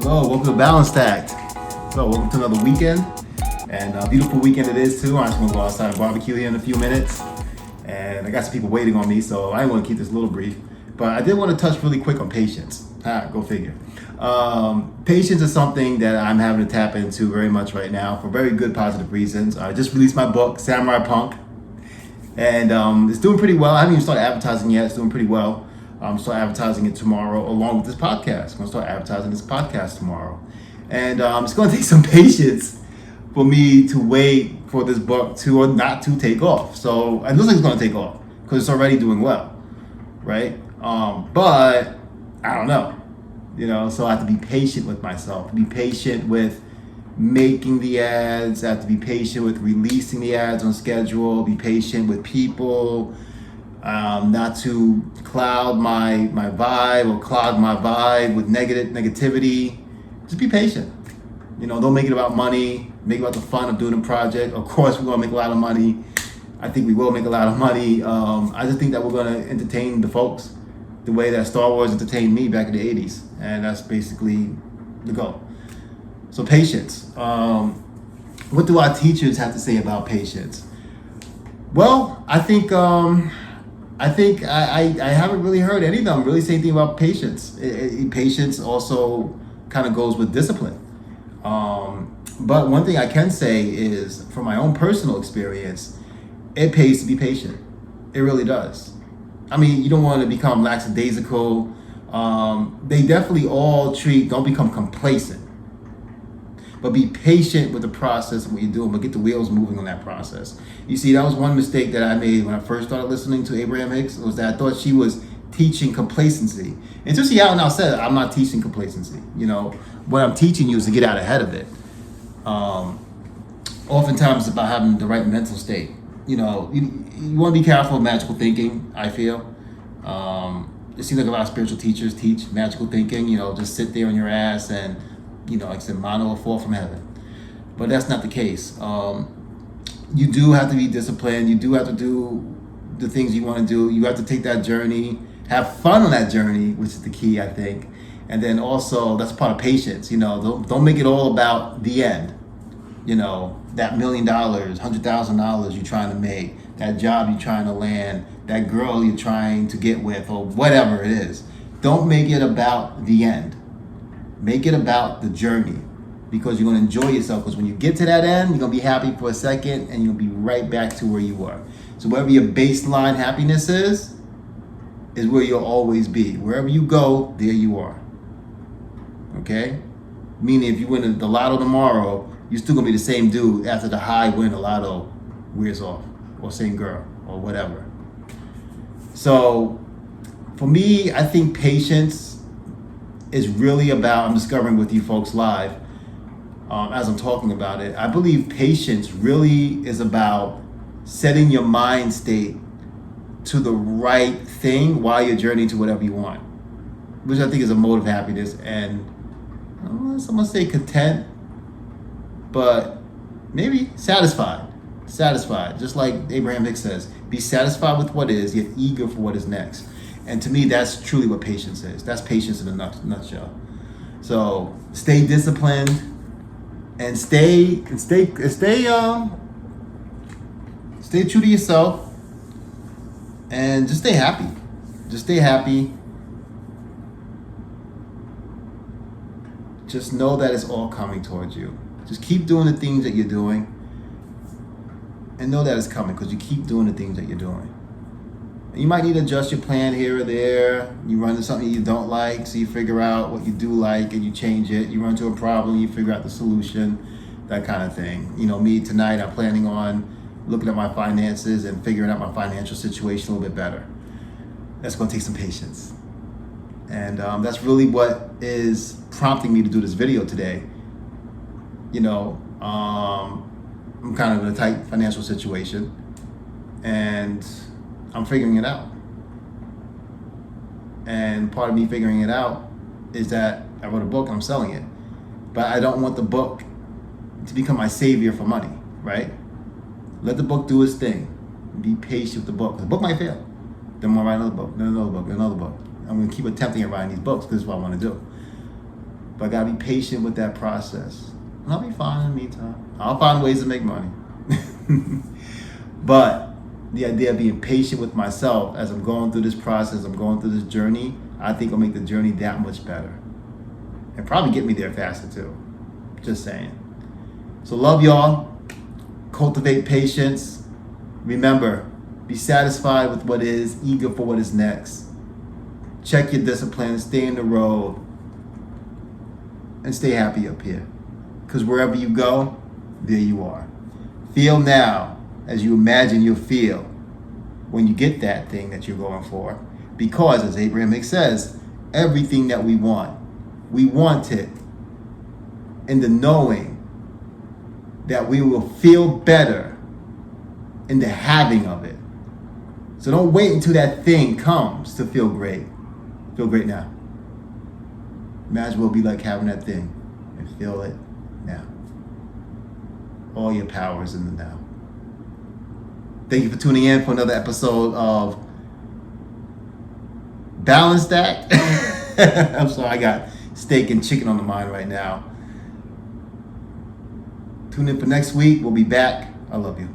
Hello, welcome to balancedact. So, welcome to another weekend, and a beautiful weekend it is too. I'm just gonna go outside and barbecue here in a few minutes, and I got some people waiting on me, so I want to keep this a little brief. But I did want to touch really quick on patience. Go figure. Patience is something that I'm having to tap into very much right now for very good, positive reasons. I just released my book, Samurai Punk, and it's doing pretty well. I haven't even started advertising yet. It's doing pretty well. I'm start advertising it tomorrow along with this podcast. I'm gonna start advertising this podcast tomorrow, and it's gonna take some patience for me to wait for this book to or not to take off. So it looks like it's gonna take off because it's already doing well, right? But I don't know, so I have to be patient with myself, be patient with making the ads, I have to be patient with releasing the ads on schedule, be patient with people, not to cloud my vibe or clog my vibe with negativity. Just be patient. Don't make it about money, make it about the fun of doing a project. Of course, we're gonna make a lot of money. I think we will make a lot of money. I just think that we're gonna entertain the folks the way that Star Wars entertained me back in the 80s. And that's basically the goal. So patience. What do our teachers have to say about patience? Well, I think I haven't really heard any of them really say anything about patience. Patience also kind of goes with discipline. But one thing I can say is, from my own personal experience, it pays to be patient. It really does. I mean, you don't want to become lackadaisical. They definitely all don't become complacent. But be patient with the process of what you're doing, but get the wheels moving on that process. You see, that was one mistake that I made when I first started listening to Abraham Hicks, was that I thought she was teaching complacency. Until she out and out said, I'm not teaching complacency. What I'm teaching you is to get out ahead of it. Oftentimes it's about having the right mental state. You want to be careful of magical thinking, I feel. It seems like a lot of spiritual teachers teach magical thinking, just sit there on your ass and, like I said, mono or fall from heaven. But that's not the case. You do have to be disciplined. You do have to do the things you want to do. You have to take that journey, have fun on that journey, which is the key, I think. And then also, that's part of patience. Don't make it all about the end. That $1 million, $100,000 you're trying to make, that job you're trying to land, that girl you're trying to get with, or whatever it is. Don't make it about the end. Make it about the journey, because you're going to enjoy yourself. Because when you get to that end, you're going to be happy for a second, and you'll be right back to where you were. So wherever your baseline happiness is where you'll always be. Wherever you go, there you are. Okay? Meaning, if you win the lotto tomorrow, you're still going to be the same dude after the high win the lotto wears off, or same girl, or whatever. So for me, I think patience is really about, I'm discovering with you folks live, as I'm talking about it, I believe patience really is about setting your mind state to the right thing while you're journeying to whatever you want, which I think is a mode of happiness. And I'm gonna say content, but maybe satisfied, just like Abraham Hicks says, be satisfied with what is, yet eager for what is next. And to me, that's truly what patience is. That's patience in a nutshell. So stay disciplined and stay true to yourself, and just stay happy. Just stay happy. Just know that it's all coming towards you. Just keep doing the things that you're doing, and know that it's coming, because you keep doing the things that you're doing. And you might need to adjust your plan here or there. You run into something you don't like, so you figure out what you do like and you change it. You run into a problem, you figure out the solution, that kind of thing. Me tonight, I'm planning on looking at my finances and figuring out my financial situation a little bit better. That's going to take some patience. And that's really what is prompting me to do this video today. I'm kind of in a tight financial situation, and I'm figuring it out. And part of me figuring it out is that I wrote a book and I'm selling it. But I don't want the book to become my savior for money, right? Let the book do its thing. Be patient with the book. The book might fail. Then I'm gonna write another book, then another book, then another book. I'm gonna keep attempting at writing these books because it's what I want to do. But I gotta be patient with that process. And I'll be fine in the meantime. I'll find ways to make money. But the idea of being patient with myself as I'm going through this process, I'm going through this journey, I think will make the journey that much better. And probably get me there faster too. Just saying. So love y'all. Cultivate patience. Remember, be satisfied with what is, eager for what is next. Check your discipline, stay in the road, and stay happy up here. Because wherever you go, there you are. Feel now as you imagine you'll feel when you get that thing that you're going for. Because, as Abraham Hicks says, everything that we want it in the knowing that we will feel better in the having of it. So don't wait until that thing comes to feel great. Feel great now. Imagine what it'll be like having that thing and feel it now. All your power is in the now. Thank you for tuning in for another episode of Balancedact. I'm sorry, I got steak and chicken on the mind right now. Tune in for next week. We'll be back. I love you.